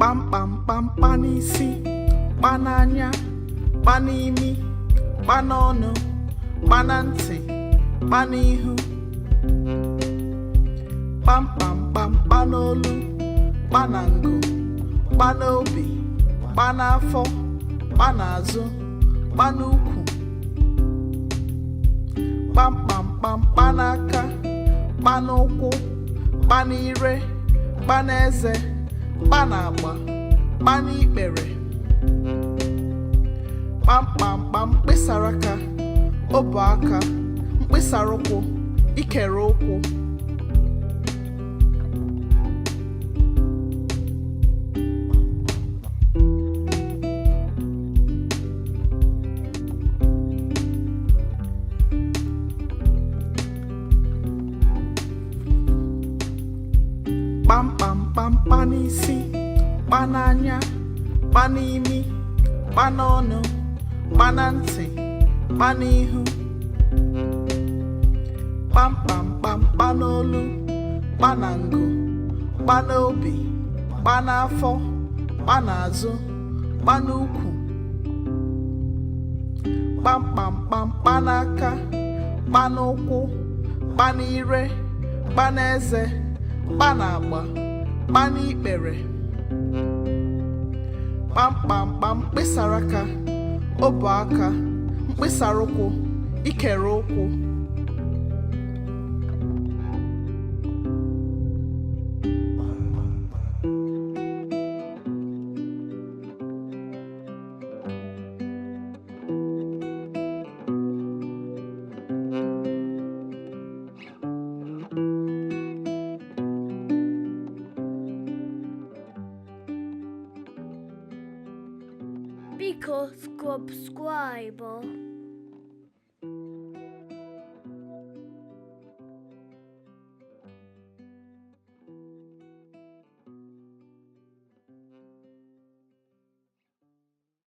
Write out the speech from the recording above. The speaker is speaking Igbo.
Kpamkpamkpam kpa n'isi, kpa n'anya, kpa n'imi, kpa n'ọnụ, kpa na ntị, kpa n'ihu. Kpamkpamkpam kpa n'olu, kpa na ngụ, kpa n'obi, kpa n'afọ, kpa n'azụ, kpa n'ukwu. Kpamkpamkpam kpa n'aka, kpa n'ụkwụ, kpa n'ire, kpa n'eze, kpa n'agba, kpa n'ikpere. Kpamkpamkpam mkpịsara aka, ọbụ aka, mkpịsara ụkwụ, ikere ụkwụ. Kpamkpamkpam kpa n'isi, kpa n'anya, kpa n'imi, kpa n'ọnụ, kpa na ntị, kpa n'ihu. Kpamkpamkpam kpa n'olu, kpa na ngụ, kpa n'obi, kpa n'afọ, kpa n'azụ, kpa n'ukwu. Kpamkpamkpam kpa n'aka, kpa n'ụkwụ, kpa n'ire, kpa n'eze, kpa n'agba, kpa n'ikpere. Kpamkpamkpam mkpịsara aka, ọbụ aka, mkpịsara ụkwụ, ikere ụkwụ. Biko subscribe.